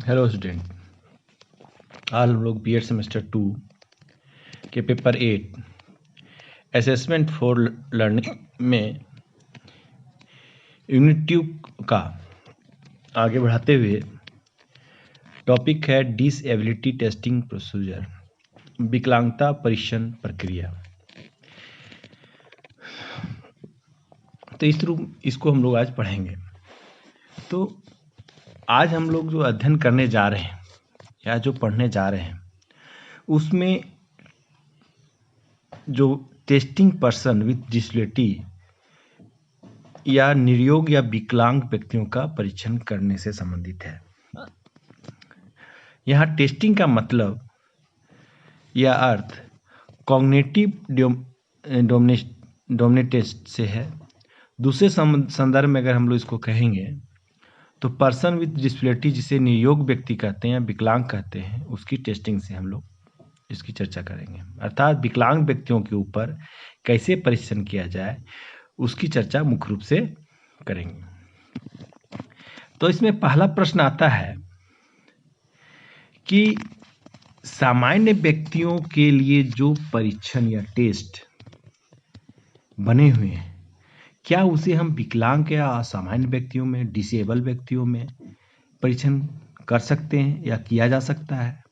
Hello student, आज हम लोग बीएड सेमेस्टर 2 के पेपर 8 असेसमेंट फॉर लर्निंग में यूनिट 2 का आगे बढ़ाते हुए टॉपिक है डिसेबिलिटी टेस्टिंग प्रोसीजर, विकलांगता परीक्षण प्रक्रिया। तो इसको हम लोग आज पढ़ेंगे। तो आज हम लोग जो अध्ययन करने जा रहे हैं या जो पढ़ने जा रहे हैं उसमें जो टेस्टिंग पर्सन विथ डिसेबिलिटी या निर्योग या विकलांग व्यक्तियों का परीक्षण करने से संबंधित है। यहाँ टेस्टिंग का मतलब या अर्थ कॉग्निटिव डोमिनेटेस्ट से है। दूसरे संदर्भ में अगर हम लोग इसको कहेंगे तो पर्सन विथ डिसेबिलिटी, जिसे निर्योग व्यक्ति कहते हैं या विकलांग कहते हैं, उसकी टेस्टिंग से हम लोग इसकी चर्चा करेंगे। अर्थात विकलांग व्यक्तियों के ऊपर कैसे परीक्षण किया जाए उसकी चर्चा मुख्य रूप से करेंगे। तो इसमें पहला प्रश्न आता है कि सामान्य व्यक्तियों के लिए जो परीक्षण या टेस्ट बने हुए हैं, क्या उसे हम विकलांग या असामान्य व्यक्तियों में, डिसेबल व्यक्तियों में परीक्षण कर सकते हैं या किया जा सकता है?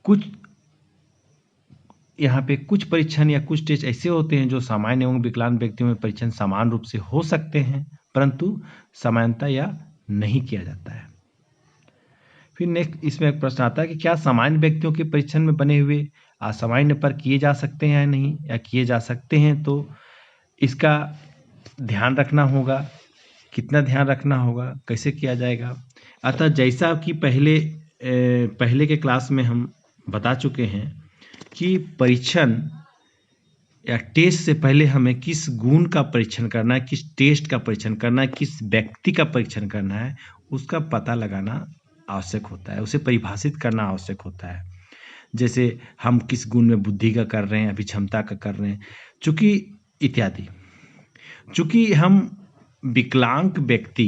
कुछ यहाँ पे कुछ परीक्षण या कुछ टेस्ट ऐसे होते हैं जो सामान्य एवं विकलांग व्यक्तियों में परीक्षण समान रूप से हो सकते हैं, परंतु समानता या नहीं किया जाता है। फिर नेक्स्ट इसमें एक प्रश्न आता है कि क्या सामान्य व्यक्तियों के परीक्षण में बने हुए असामान्य पर किए जा सकते हैं या नहीं, या किए जा सकते हैं तो इसका ध्यान रखना होगा, कितना ध्यान रखना होगा, कैसे किया जाएगा। अतः जैसा कि पहले के क्लास में हम बता चुके हैं कि परीक्षण या टेस्ट से पहले हमें किस गुण का परीक्षण करना है, किस टेस्ट का परीक्षण करना है, किस व्यक्ति का परीक्षण करना है, उसका पता लगाना आवश्यक होता है, उसे परिभाषित करना आवश्यक होता है। जैसे हम किस गुण में बुद्धि का कर रहे हैं, अभी क्षमता का कर रहे हैं, चूँकि इत्यादि। चूँकि हम विकलांग व्यक्ति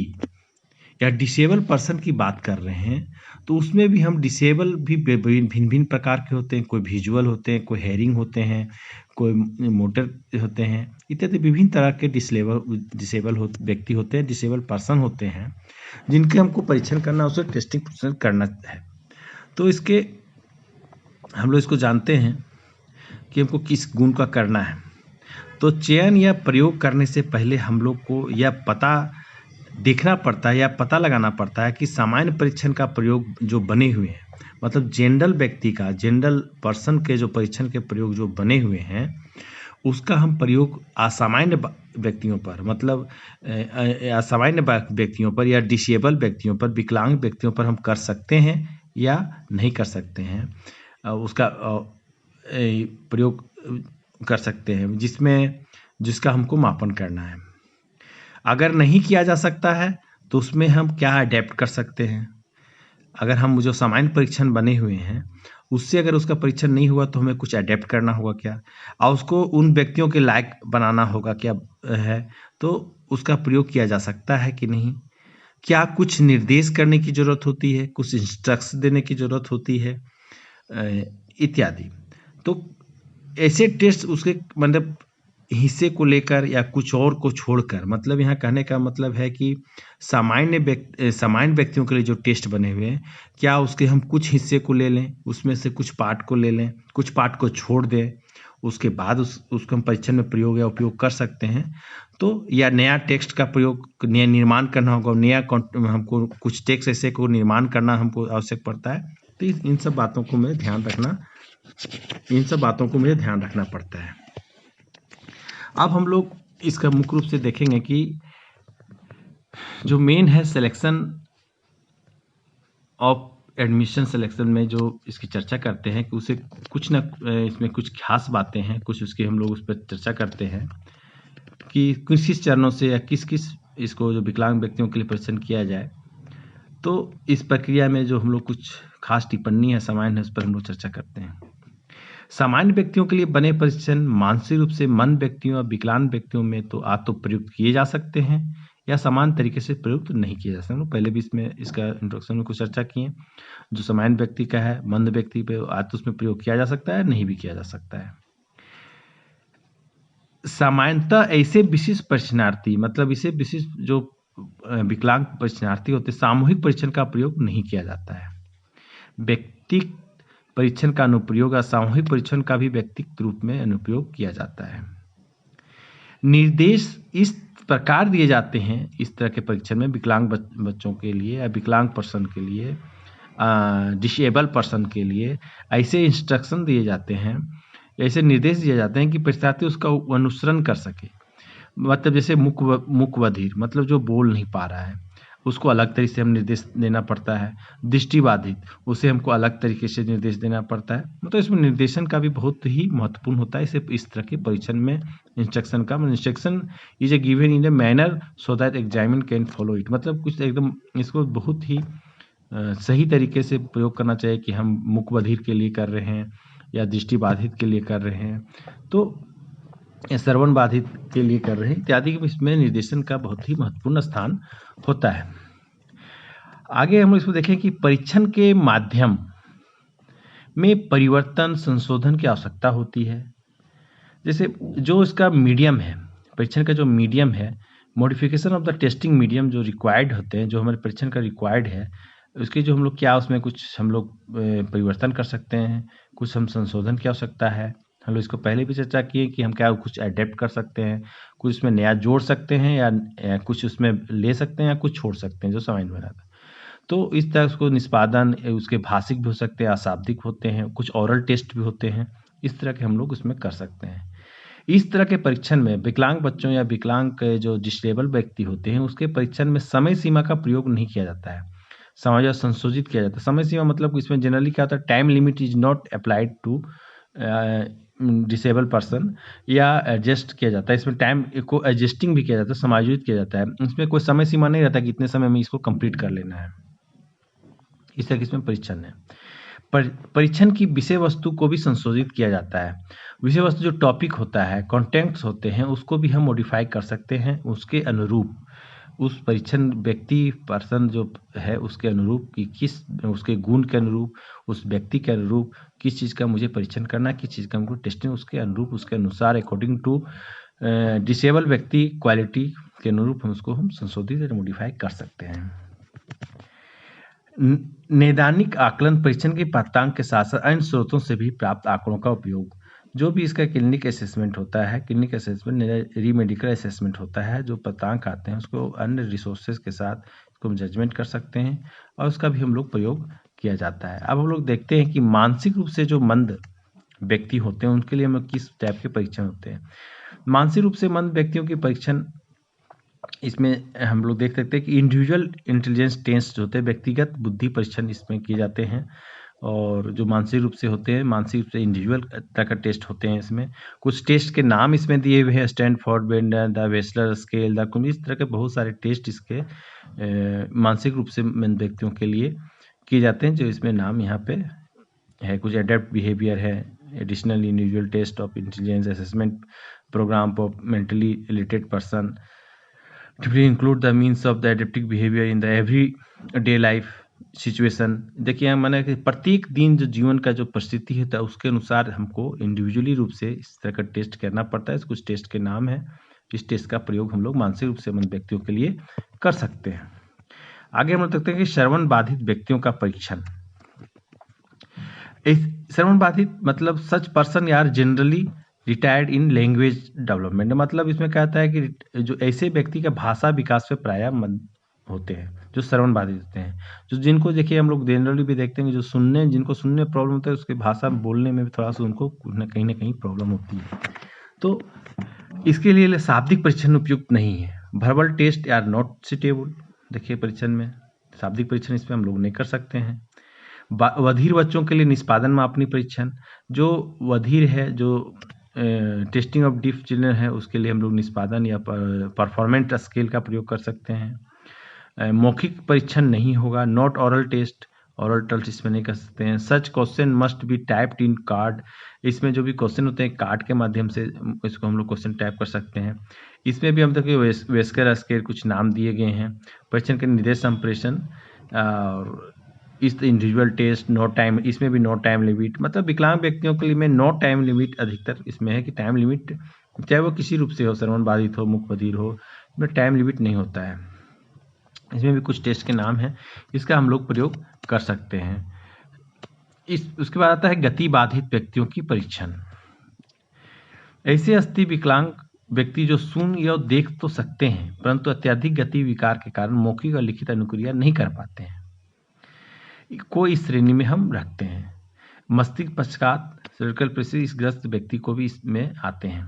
या डिसेबल पर्सन की बात कर रहे हैं तो उसमें भी हम डिसेबल भी भिन्न भिन्न प्रकार के होते हैं। कोई विजुअल होते हैं, कोई हेयरिंग होते हैं, कोई मोटर होते हैं, इत्यादि विभिन्न तरह के डिसेबल व्यक्ति होते हैं, डिसेबल पर्सन होते हैं, जिनके हमको परीक्षण करना, उसे टेस्टिंग परीक्षण करना है। तो इसके हम लोग इसको जानते हैं कि हमको किस गुण का करना है। तो चयन या प्रयोग करने से पहले हम लोग को यह पता देखना पड़ता है या पता लगाना पड़ता है कि सामान्य परीक्षण का प्रयोग जो बने हुए हैं, मतलब जनरल व्यक्ति का, जनरल पर्सन के जो परीक्षण के प्रयोग जो बने हुए हैं, उसका हम प्रयोग असामान्य व्यक्तियों पर, मतलब असामान्य व्यक्तियों पर या डिसेबल व्यक्तियों पर, विकलांग व्यक्तियों पर हम कर सकते हैं या नहीं कर सकते हैं, उसका प्रयोग कर सकते हैं, जिसका हमको मापन करना है। अगर नहीं किया जा सकता है तो उसमें हम क्या अडेप्ट कर सकते हैं। अगर हम जो सामान्य परीक्षण बने हुए हैं उससे अगर उसका परीक्षण नहीं हुआ तो हमें कुछ अडेप्ट करना होगा क्या, और उसको उन व्यक्तियों के लायक बनाना होगा क्या है, तो उसका प्रयोग किया जा सकता है कि नहीं, क्या कुछ निर्देश करने की ज़रूरत होती है, कुछ इंस्ट्रक्शन देने की ज़रूरत होती है, इत्यादि। तो ऐसे टेस्ट उसके मतलब हिस्से को लेकर या कुछ और को छोड़कर, मतलब यहाँ कहने का मतलब है कि सामान्य व्यक्तियों के लिए जो टेस्ट बने हुए हैं, क्या उसके हम कुछ हिस्से को ले लें, उसमें से कुछ पार्ट को ले लें, कुछ पार्ट को छोड़ दें, उसके बाद उसको हम परीक्षण में प्रयोग या उपयोग कर सकते हैं। तो या नया टेक्स्ट का प्रयोग, नया निर्माण करना होगा, नया हमको कुछ टेक्स्ट ऐसे को निर्माण करना हमको आवश्यक पड़ता है। तो इन सब बातों को मुझे ध्यान रखना पड़ता है। अब हम लोग इसका मुख्य रूप से देखेंगे कि जो मेन है सिलेक्शन ऑफ एडमिशन सिलेक्शन में जो इसकी चर्चा करते हैं कि उसे कुछ न इसमें कुछ खास बातें हैं, कुछ उसके हम लोग उस पर चर्चा करते हैं कि किस चरणों से या किस इसको जो विकलांग व्यक्तियों के लिए परीक्षण किया जाए। तो इस प्रक्रिया में जो हम लोग कुछ खास टिप्पणी है सामान्य है, उस पर हम लोग चर्चा करते हैं। सामान्य व्यक्तियों के लिए बने परीक्षण मानसिक रूप से मंद व्यक्तियों और विकलांग व्यक्तियों में तो प्रयुक्त किए जा सकते हैं या समान तरीके से प्रयुक्त नहीं किया जा सकता। हम लोग पहले भी इसमें इसका इंट्रोडक्शन में कुछ चर्चा किए। जो सामान्य व्यक्ति का है, मंद व्यक्ति पे आज तो उसमें प्रयोग किया जा सकता है, नहीं भी किया जा सकता है। सामान्यतः ऐसे विशिष्ट परीक्षणार्थी, मतलब इसे विशिष्ट जो विकलांग परीक्षणार्थी होते हैं, सामूहिक परीक्षण का प्रयोग नहीं किया जाता है। व्यक्ति परीक्षण का अनुप्रयोग या सामूहिक परीक्षण का भी व्यक्तिगत रूप में अनुप्रयोग किया जाता है। निर्देश इस प्रकार दिए जाते हैं इस तरह के परीक्षण में विकलांग बच्चों के लिए या विकलांग पर्सन के लिए, डिसेबल पर्सन के लिए ऐसे इंस्ट्रक्शन दिए जाते हैं, ऐसे निर्देश दिए जाते हैं कि परीक्षार्थी उसका अनुसरण कर सके। मतलब जैसे मूक बधिर, मतलब जो बोल नहीं पा रहा है, उसको अलग तरीके से हम निर्देश देना पड़ता है। दृष्टिबाधित, उसे हमको अलग तरीके से निर्देश देना पड़ता है। मतलब इसमें निर्देशन का भी बहुत ही महत्वपूर्ण होता है इस तरह के परीक्षण में। इंस्ट्रक्शन का instruction is a given in a manner so that examiner can follow it, मतलब कुछ एकदम इसको बहुत ही सही तरीके से प्रयोग करना चाहिए कि हम मूक बधिर के लिए कर रहे हैं या दृष्टिबाधित के लिए कर रहे हैं, तो श्रवण बाधित के लिए कर रहे हैं इत्यादि। इसमें निर्देशन का बहुत ही महत्वपूर्ण स्थान होता है। आगे हम इसको देखें कि परीक्षण के माध्यम में परिवर्तन संशोधन की आवश्यकता होती है। जैसे जो इसका मीडियम है, परीक्षण का जो मीडियम है, modification of the testing medium जो रिक्वायर्ड होते हैं, जो हमारे परीक्षण का रिक्वायर्ड है, उसके जो हम लोग क्या उसमें कुछ हम लोग परिवर्तन कर सकते हैं, कुछ हम संशोधन की आवश्यकता है। हम लोग इसको पहले भी चर्चा किए कि हम क्या कुछ एडेप्ट कर सकते हैं, कुछ उसमें नया जोड़ सकते हैं या कुछ उसमें ले सकते हैं या कुछ छोड़ सकते हैं जो समझ में आता है। तो इस तरह उसको निष्पादन उसके भाषिक भी हो सकते हैं, अशाब्दिक होते हैं, कुछ ओरल टेस्ट भी होते हैं, इस तरह के हम लोग उसमें कर सकते हैं। इस तरह के परीक्षण में विकलांग बच्चों या विकलांग के जो डिसेबल व्यक्ति होते हैं उसके परीक्षण में समय सीमा का प्रयोग नहीं किया जाता है, समय संशोधित किया जाता है। समय सीमा मतलब इसमें जनरली क्या होता है, time limit is not applied to disable person, या एडजस्ट किया जाता है। इसमें टाइम को एडजस्टिंग भी किया जाता है, समायोजित किया जाता है। इसमें कोई समय सीमा नहीं रहता कि इतने समय में इसको कंप्लीट कर लेना है। इस तरह की इसमें परीक्षण है। परीक्षण की विषय वस्तु को भी संशोधित किया जाता है। विषय वस्तु जो टॉपिक होता है, कंटेंट्स होते हैं, उसको भी हम मॉडिफाई कर सकते हैं उसके अनुरूप, उस परीक्षण व्यक्ति पर्सन जो है उसके अनुरूप कि किस उसके गुण के अनुरूप, उस व्यक्ति के अनुरूप किस चीज़ का मुझे परीक्षण करना है, किस चीज़ का हमको टेस्टिंग, उसके अनुरूप, उसके अनुसार अकॉर्डिंग टू डिसेबल व्यक्ति क्वालिटी के अनुरूप हम उसको हम संशोधित या मॉडिफाई कर सकते हैं। नैदानिक आकलन परीक्षण के पाठ्यांक के साथ साथ अन्य स्रोतों से भी प्राप्त आंकड़ों का उपयोग, जो भी इसका क्लिनिक असेसमेंट होता है, क्लिनिक असेसमेंट रीमेडिकल असेसमेंट होता है, जो पाठ्यांक आते हैं उसको अन्य रिसोर्सेज के साथ इसको हम जजमेंट कर सकते हैं और उसका भी हम लोग प्रयोग किया जाता है। अब हम लोग देखते हैं कि मानसिक रूप से जो मंद व्यक्ति होते हैं उनके लिए हम किस टाइप के परीक्षण होते हैं। मानसिक रूप से मंद व्यक्तियों के परीक्षण इसमें हम लोग देख सकते हैं कि इंडिविजुअल इंटेलिजेंस टेस्ट होते हैं, व्यक्तिगत बुद्धि परीक्षण इसमें किए जाते हैं। और जो मानसिक रूप से होते हैं, मानसिक रूप से इंडिविजुअल तरह का टेस्ट होते हैं। इसमें कुछ टेस्ट के नाम इसमें दिए हुए हैं, Stanford, Bender, the Wechsler scale, the इस तरह के बहुत सारे टेस्ट इसके मानसिक रूप से मंद व्यक्तियों के लिए किए जाते हैं, जो इसमें नाम यहाँ पे है। कुछ एडेप्ट बिहेवियर है, additional individual test of intelligence assessment programme for mentally illiterate person to include the means of the adaptive behavior in the everyday life situation। देखिए मैंने कि प्रत्येक दिन जो जीवन का जो परिस्थिति है उसके अनुसार हमको इंडिविजुअली रूप से इस तरह का टेस्ट करना पड़ता है। कुछ टेस्ट के नाम है, इस टेस्ट का प्रयोग हम लोग मानसिक रूप से मंद व्यक्तियों के लिए कर सकते हैं। आगे हम लोग देखते हैं कि श्रवण बाधित व्यक्तियों का परीक्षण। श्रवण बाधित मतलब सच पर्सन यार generally retired in language development, मतलब इसमें कहता है कि जो ऐसे व्यक्ति का भाषा विकास पे प्रायः मंद होते हैं, जो श्रवण बाधित होते हैं, जो जिनको देखिए हम लोग जनरली भी देखते हैं जो जिनको सुनने में प्रॉब्लम होता है, उसके भाषा बोलने में भी थोड़ा सा उनको ना कहीं प्रॉब्लम होती है। तो इसके लिए शाब्दिक परीक्षण उपयुक्त नहीं है। Verbal test are not suitable. देखिए परीक्षण में शाब्दिक परीक्षण इसमें हम लोग नहीं कर सकते हैं। बधिर बच्चों के लिए निष्पादन मापनी परीक्षण, जो बधिर है, जो टेस्टिंग ऑफ डीफ चिल्ड्रन है, उसके लिए हम लोग निष्पादन या परफॉर्मेंस स्केल का प्रयोग कर सकते हैं। मौखिक परीक्षण नहीं होगा। Not oral test, oral test इसमें नहीं कर सकते हैं। Such question must be typed in card, इसमें जो भी क्वेश्चन होते हैं कार्ड के माध्यम से इसको हम लोग क्वेश्चन टाइप कर सकते हैं। इसमें भी हम देखिए वेस्कर स्केल कुछ नाम दिए गए हैं। परीक्षण के निर्देश संप्रेषण और इस इंडिविजुअल टेस्ट, नो टाइम, इसमें भी नो टाइम लिमिट, मतलब विकलांग व्यक्तियों के लिए में नो टाइम लिमिट अधिकतर इसमें है कि टाइम लिमिट चाहे वो किसी रूप से हो, श्रवण बाधित हो, मुख बधिर हो, इसमें टाइम लिमिट नहीं होता है। इसमें भी कुछ टेस्ट के नाम हैं, इसका हम लोग प्रयोग कर सकते हैं। उसके बाद आता है गति बाधित व्यक्तियों की परीक्षण। ऐसे अस्थि विकलांग व्यक्ति जो सुन या देख तो सकते हैं परंतु अत्यधिक गति विकार के कारण मौखिक और लिखित अनुक्रिया नहीं कर पाते हैं को इस श्रेणी में हम रखते हैं। मस्तिष्क पक्षाघात, सर्विकल प्रेसिस ग्रस्त व्यक्ति को भी इसमें आते हैं।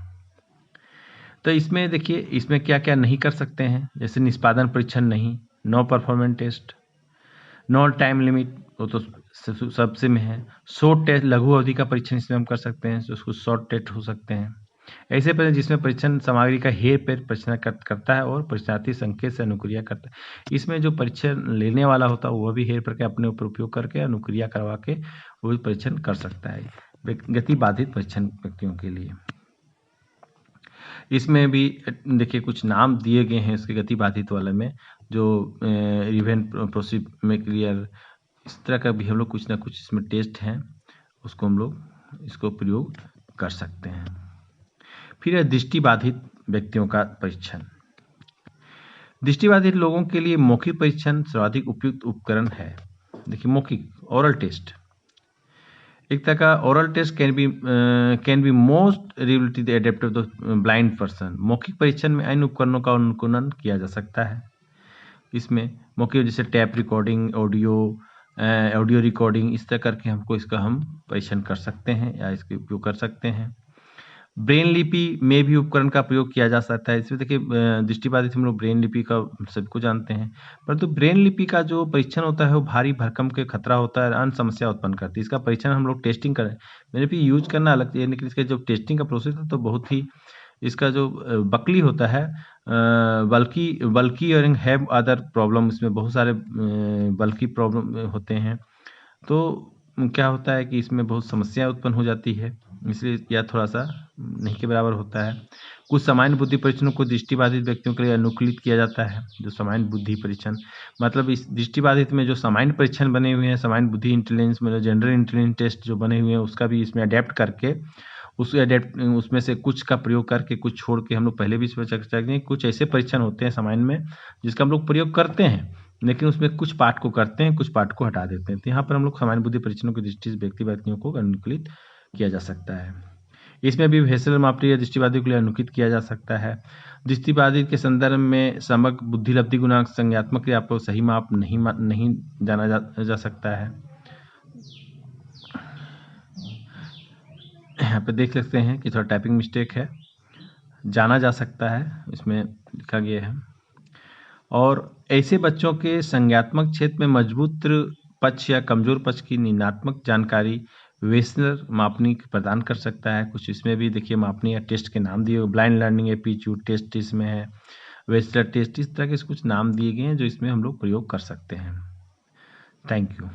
तो इसमें देखिए इसमें क्या क्या नहीं कर सकते हैं, जैसे निष्पादन परीक्षण नहीं, no performance test, no time limit, वो तो सबसे में है। शॉर्ट टेस्ट, लघु अवधि का परीक्षण इसमें हम कर सकते हैं, तो उसको शॉर्ट टेस्ट हो सकते हैं। ऐसे परीक्षण जिसमें परीक्षण सामग्री का हेर फेर परीक्षण करता है और परीक्षणार्थी संकेत से अनुक्रिया करता है। इसमें जो परीक्षण लेने वाला होता है वह भी हेर फेर के अपने ऊपर उपयोग करके अनुक्रिया करवा के वो भी परीक्षण कर सकता है गति बाधित परीक्षण व्यक्तियों के लिए। इसमें भी देखिए कुछ नाम दिए गए हैं इसके गति बाधित वाले में, जो रिवेन प्रोसिप में क्लियर, इस तरह का भी हम लोग कुछ ना कुछ इसमें टेस्ट हैं, उसको हम लोग इसको प्रयोग कर सकते हैं। फिर है दृष्टिबाधित व्यक्तियों का परीक्षण। दृष्टिबाधित लोगों के लिए मौखिक परीक्षण सर्वाधिक उपयुक्त उपकरण है। देखिए मौखिक ओरल टेस्ट एक तरह का oral test can be most relative adaptive to blind person. मौखिक परीक्षण में अन्य उपकरणों का अनुकूलन किया जा सकता है। इसमें मौखिक जैसे टैप रिकॉर्डिंग, ऑडियो रिकॉर्डिंग, इस तरह करके हम परीक्षण कर सकते हैं या इसके उपयोग कर सकते हैं। ब्रेन लिपि में भी उपकरण का प्रयोग किया जा सकता है। इसमें देखिए दृष्टिबाधित हम लोग ब्रेन लिपि का सबको जानते हैं, परंतु ब्रेन लिपि का जो परीक्षण होता है वो भारी भरकम के खतरा होता है, अन्य समस्या उत्पन्न करती है। इसका परीक्षण हम लोग टेस्टिंग करें, ब्रेन लिपि यूज करना अलग है, लेकिन इसका जो टेस्टिंग का प्रोसेस है तो बहुत ही इसका जो बकली होता है बल्कि और हैव अदर प्रॉब्लम, इसमें बहुत सारे बल्कि प्रॉब्लम होते हैं, तो क्या होता है कि इसमें बहुत समस्या उत्पन्न हो जाती है, इसलिए यह थोड़ा सा नहीं के बराबर होता है। कुछ सामान्य बुद्धि परीक्षणों को दृष्टिबाधित व्यक्तियों के लिए अनुकूलित किया जाता है। जो सामान्य बुद्धि परीक्षण, मतलब इस दृष्टिबाधित में जो सामान्य परीक्षण बने हुए हैं, सामान्य बुद्धि इंटेलिजेंस में जनरल इंटेलिजेंस टेस्ट जो बने हुए हैं, उसका भी इसमें अडेप्ट करके उसमें से कुछ का प्रयोग करके कुछ छोड़ के हम लोग पहले भी इसमें चर्चा की, कुछ ऐसे परीक्षण होते हैं सामान्य में जिसका हम लोग प्रयोग करते हैं, लेकिन उसमें कुछ पार्ट को करते हैं, कुछ पार्ट को हटा देते हैं। तो यहाँ पर हम लोग सामान्य बुद्धि परीक्षणों की दृष्टि से व्यक्तियों को अनुकूलित किया जा सकता है। इसमें भी हेसल मापदंड दृष्टिबाधित के लिए अनुकूलित किया जा सकता है। दृष्टिबाधित के संदर्भ में समग्र बुद्धि लब्धि गुणांक संज्ञात्मक क्रिया को सही माप नहीं जाना जा सकता है। यहाँ पे देख सकते हैं कि थोड़ा टाइपिंग मिस्टेक है, जाना जा सकता है इसमें लिखा गया है। और ऐसे बच्चों के संज्ञात्मक क्षेत्र में मजबूत पक्ष या कमजोर पक्ष की निम्नात्मक जानकारी वेस्नर मापनी प्रदान कर सकता है। कुछ इसमें भी देखिए मापनी या टेस्ट के नाम दिए, ब्लाइंड लर्निंग एप्टीट्यूड टेस्ट इसमें है, वेस्टर टेस्ट, इस तरह के कुछ नाम दिए गए हैं जो इसमें हम लोग प्रयोग कर सकते हैं। Thank you.